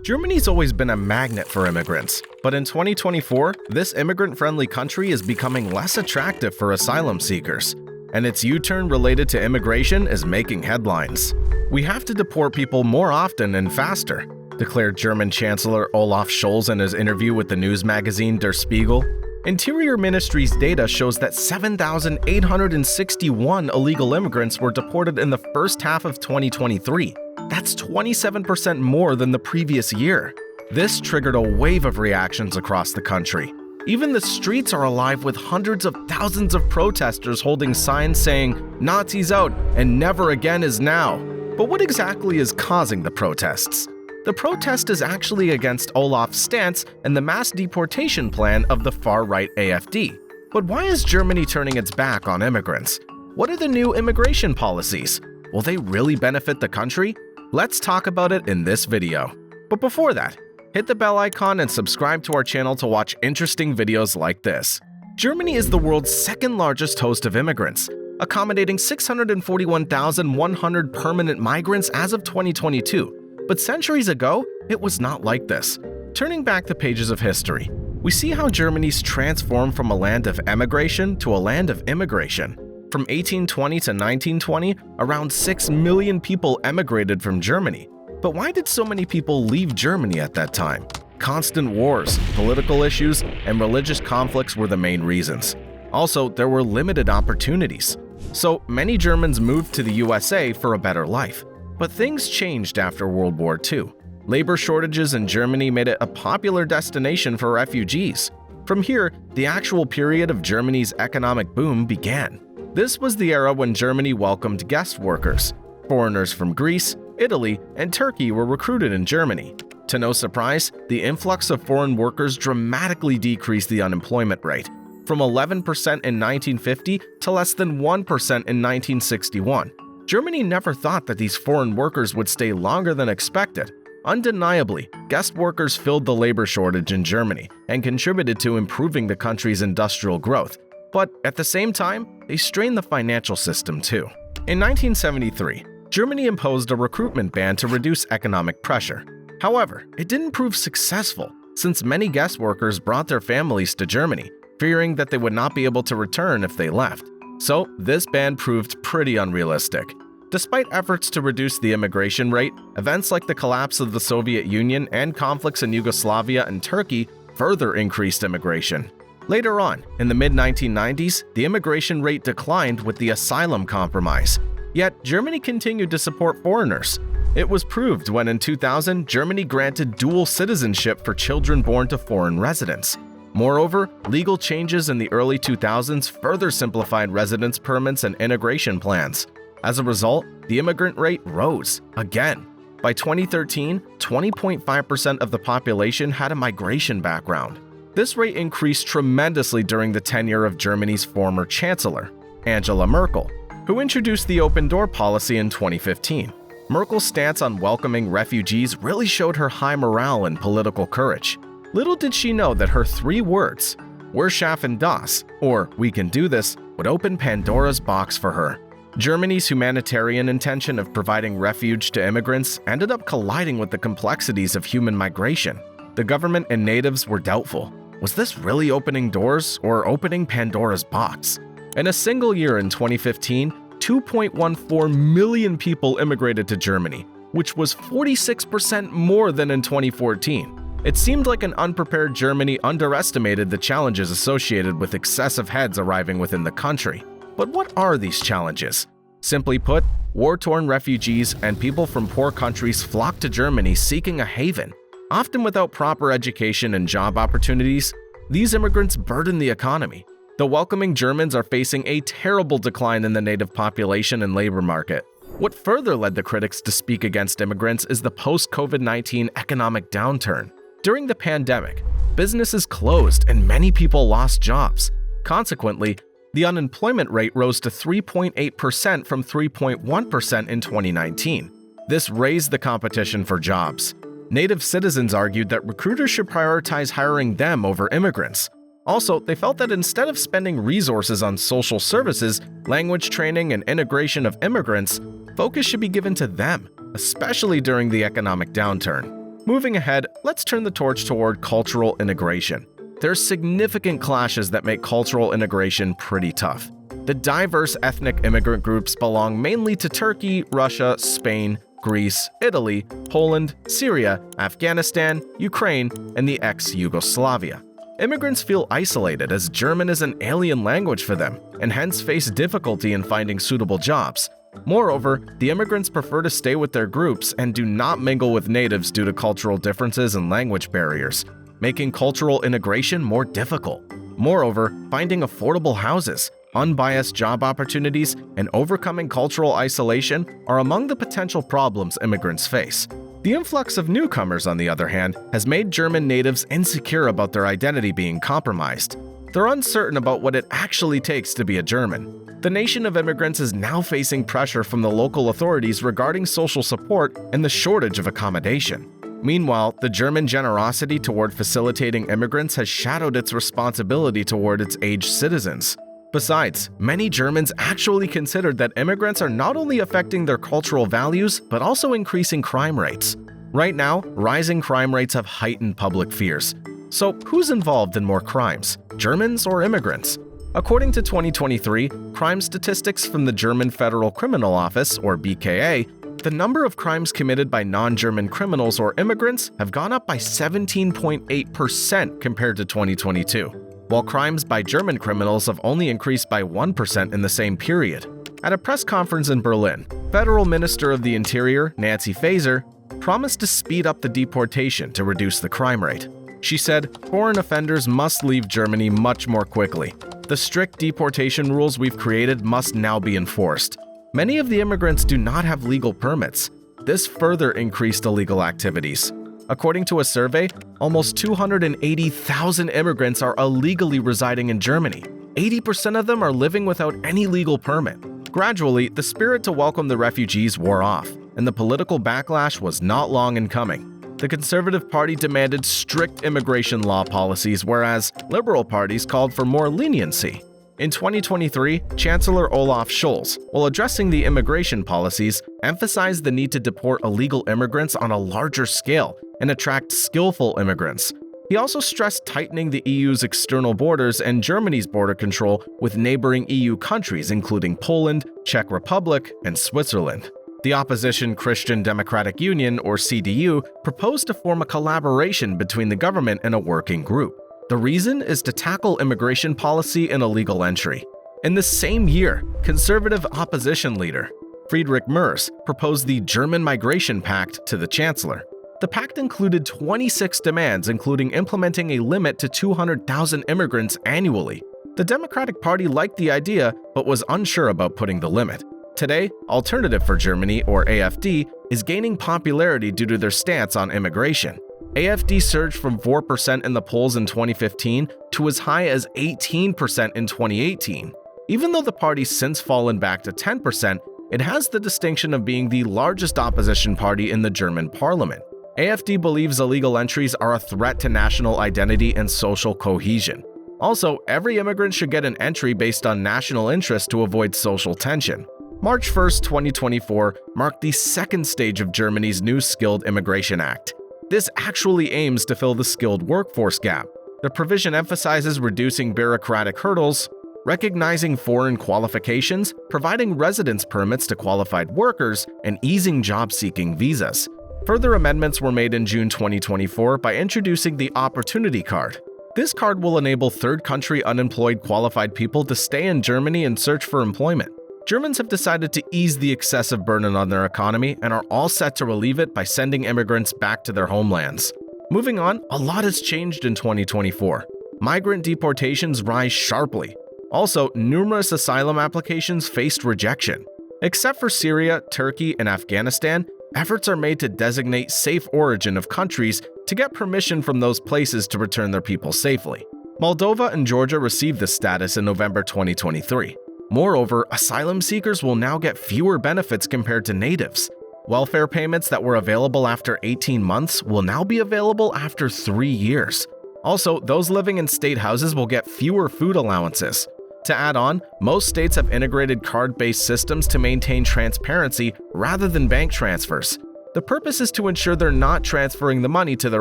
Germany's always been a magnet for immigrants, but in 2024, this immigrant-friendly country is becoming less attractive for asylum seekers, and its U-turn related to immigration is making headlines. "We have to deport people more often and faster," declared German Chancellor Olaf Scholz in his interview with the news magazine Der Spiegel. Interior Ministry's data shows that 7,861 illegal immigrants were deported in the first half of 2023. That's 27% more than the previous year. This triggered a wave of reactions across the country. Even the streets are alive with hundreds of thousands of protesters holding signs saying, "Nazis out and never again is now." But what exactly is causing the protests? The protest is actually against Olaf's stance and the mass deportation plan of the far-right AfD. But why is Germany turning its back on immigrants? What are the new immigration policies? Will they really benefit the country? Let's talk about it in this video. But before that, hit the bell icon and subscribe to our channel to watch interesting videos like this. Germany is the world's second largest host of immigrants, accommodating 641,100 permanent migrants as of 2022. But centuries ago, it was not like this. Turning back the pages of history, we see how Germany's transformed from a land of emigration to a land of immigration. From 1820 to 1920, around 6 million people emigrated from Germany. But why did so many people leave Germany at that time? Constant wars, political issues, and religious conflicts were the main reasons. Also, there were limited opportunities. So many Germans moved to the USA for a better life. But things changed after World War II. Labor shortages in Germany made it a popular destination for refugees. From here, the actual period of Germany's economic boom began. This was the era when Germany welcomed guest workers. Foreigners from Greece, Italy, and Turkey were recruited in Germany. To no surprise, the influx of foreign workers dramatically decreased the unemployment rate, from 11% in 1950 to less than 1% in 1961. Germany never thought that these foreign workers would stay longer than expected. Undeniably, guest workers filled the labor shortage in Germany and contributed to improving the country's industrial growth. But at the same time, they strained the financial system too. In 1973, Germany imposed a recruitment ban to reduce economic pressure. However, it didn't prove successful, since many guest workers brought their families to Germany, fearing that they would not be able to return if they left. So, this ban proved pretty unrealistic. Despite efforts to reduce the immigration rate, events like the collapse of the Soviet Union and conflicts in Yugoslavia and Turkey further increased immigration. Later on, in the mid-1990s, the immigration rate declined with the Asylum Compromise. Yet, Germany continued to support foreigners. It was proved when in 2000, Germany granted dual citizenship for children born to foreign residents. Moreover, legal changes in the early 2000s further simplified residence permits and integration plans. As a result, the immigrant rate rose again. By 2013, 20.5% of the population had a migration background. This rate increased tremendously during the tenure of Germany's former chancellor, Angela Merkel, who introduced the open door policy in 2015. Merkel's stance on welcoming refugees really showed her high morale and political courage. Little did she know that her 3 words, "Wir schaffen das," or "we can do this," would open Pandora's box for her. Germany's humanitarian intention of providing refuge to immigrants ended up colliding with the complexities of human migration. The government and natives were doubtful. Was this really opening doors or opening Pandora's box? In a single year in 2015, 2.14 million people immigrated to Germany, which was 46% more than in 2014. It seemed like an unprepared Germany underestimated the challenges associated with excessive heads arriving within the country. But what are these challenges? Simply put, war-torn refugees and people from poor countries flock to Germany seeking a haven. Often without proper education and job opportunities, these immigrants burden the economy. The welcoming Germans are facing a terrible decline in the native population and labor market. What further led the critics to speak against immigrants is the post-COVID-19 economic downturn. During the pandemic, businesses closed and many people lost jobs. Consequently, the unemployment rate rose to 3.8% from 3.1% in 2019. This raised the competition for jobs. Native citizens argued that recruiters should prioritize hiring them over immigrants. Also, they felt that instead of spending resources on social services, language training, and integration of immigrants, focus should be given to them, especially during the economic downturn. Moving ahead, let's turn the torch toward cultural integration. There's significant clashes that make cultural integration pretty tough. The diverse ethnic immigrant groups belong mainly to Turkey, Russia, Spain, Greece, Italy, Poland, Syria, Afghanistan, Ukraine, and the ex-Yugoslavia. Immigrants feel isolated as German is an alien language for them, and hence face difficulty in finding suitable jobs. Moreover, the immigrants prefer to stay with their groups and do not mingle with natives due to cultural differences and language barriers, making cultural integration more difficult. Moreover, finding affordable houses, unbiased job opportunities, and overcoming cultural isolation are among the potential problems immigrants face. The influx of newcomers, on the other hand, has made German natives insecure about their identity being compromised. They're uncertain about what it actually takes to be a German. The nation of immigrants is now facing pressure from the local authorities regarding social support and the shortage of accommodation. Meanwhile, the German generosity toward facilitating immigrants has shadowed its responsibility toward its aged citizens. Besides, many Germans actually considered that immigrants are not only affecting their cultural values, but also increasing crime rates. Right now, rising crime rates have heightened public fears. So, who's involved in more crimes, Germans or immigrants? According to 2023 crime statistics from the German Federal Criminal Office, or BKA, the number of crimes committed by non-German criminals or immigrants have gone up by 17.8% compared to 2022. While crimes by German criminals have only increased by 1% in the same period. At a press conference in Berlin, Federal Minister of the Interior, Nancy Faeser, promised to speed up the deportation to reduce the crime rate. She said, "Foreign offenders must leave Germany much more quickly. The strict deportation rules we've created must now be enforced." Many of the immigrants do not have legal permits. This further increased illegal activities. According to a survey, almost 280,000 immigrants are illegally residing in Germany. 80% of them are living without any legal permit. Gradually, the spirit to welcome the refugees wore off, and the political backlash was not long in coming. The Conservative Party demanded strict immigration law policies, whereas liberal parties called for more leniency. In 2023, Chancellor Olaf Scholz, while addressing the immigration policies, emphasized the need to deport illegal immigrants on a larger scale and attract skillful immigrants. He also stressed tightening the EU's external borders and Germany's border control with neighboring EU countries including Poland, Czech Republic, and Switzerland. The opposition Christian Democratic Union, or CDU, proposed to form a collaboration between the government and a working group. The reason is to tackle immigration policy and illegal entry. In the same year, conservative opposition leader Friedrich Merz proposed the German Migration Pact to the Chancellor. The pact included 26 demands, including implementing a limit to 200,000 immigrants annually. The Democratic Party liked the idea, but was unsure about putting the limit. Today, Alternative for Germany, or AfD, is gaining popularity due to their stance on immigration. AfD surged from 4% in the polls in 2015 to as high as 18% in 2018. Even though the party's since fallen back to 10%, it has the distinction of being the largest opposition party in the German parliament. AfD believes illegal entries are a threat to national identity and social cohesion. Also, every immigrant should get an entry based on national interest to avoid social tension. March 1, 2024 marked the second stage of Germany's new Skilled Immigration Act. This actually aims to fill the skilled workforce gap. The provision emphasizes reducing bureaucratic hurdles, recognizing foreign qualifications, providing residence permits to qualified workers, and easing job-seeking visas. Further amendments were made in June 2024 by introducing the Opportunity Card. This card will enable third-country unemployed qualified people to stay in Germany and search for employment. Germans have decided to ease the excessive burden on their economy and are all set to relieve it by sending immigrants back to their homelands. Moving on, a lot has changed in 2024. Migrant deportations rise sharply. Also, numerous asylum applications faced rejection. Except for Syria, Turkey, and Afghanistan, efforts are made to designate safe origin of countries to get permission from those places to return their people safely. Moldova and Georgia received this status in November 2023. Moreover, asylum seekers will now get fewer benefits compared to natives. Welfare payments that were available after 18 months will now be available after 3 years. Also, those living in state houses will get fewer food allowances. To add on, most states have integrated card-based systems to maintain transparency rather than bank transfers. The purpose is to ensure they're not transferring the money to their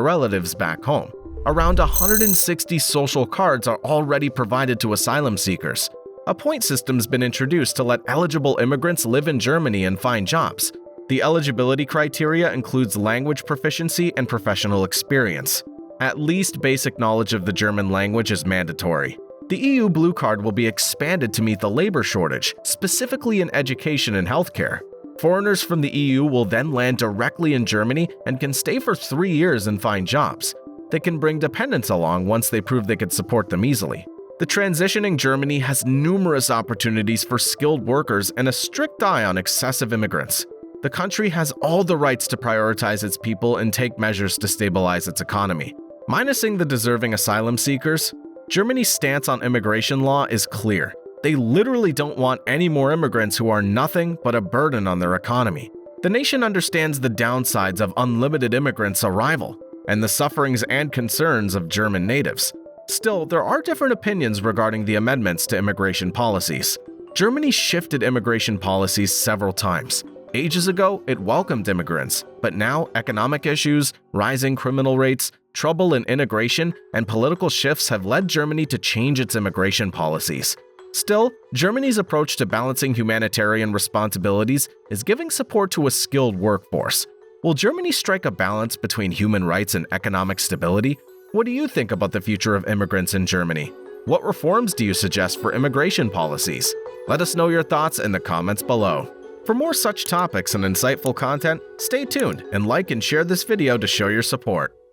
relatives back home. Around 160 social cards are already provided to asylum seekers. A point system's been introduced to let eligible immigrants live in Germany and find jobs. The eligibility criteria includes language proficiency and professional experience. At least basic knowledge of the German language is mandatory. The EU Blue Card will be expanded to meet the labor shortage, specifically in education and healthcare. Foreigners from the EU will then land directly in Germany and can stay for 3 years and find jobs. They can bring dependents along once they prove they could support them easily. The transitioning Germany has numerous opportunities for skilled workers and a strict eye on excessive immigrants. The country has all the rights to prioritize its people and take measures to stabilize its economy. Minusing the deserving asylum seekers, Germany's stance on immigration law is clear. They literally don't want any more immigrants who are nothing but a burden on their economy. The nation understands the downsides of unlimited immigrants' arrival and the sufferings and concerns of German natives. Still, there are different opinions regarding the amendments to immigration policies. Germany shifted immigration policies several times. Ages ago, it welcomed immigrants, but now economic issues, rising criminal rates, trouble in integration, and political shifts have led Germany to change its immigration policies. Still, Germany's approach to balancing humanitarian responsibilities is giving support to a skilled workforce. Will Germany strike a balance between human rights and economic stability? What do you think about the future of immigrants in Germany? What reforms do you suggest for immigration policies? Let us know your thoughts in the comments below. For more such topics and insightful content, stay tuned and like and share this video to show your support.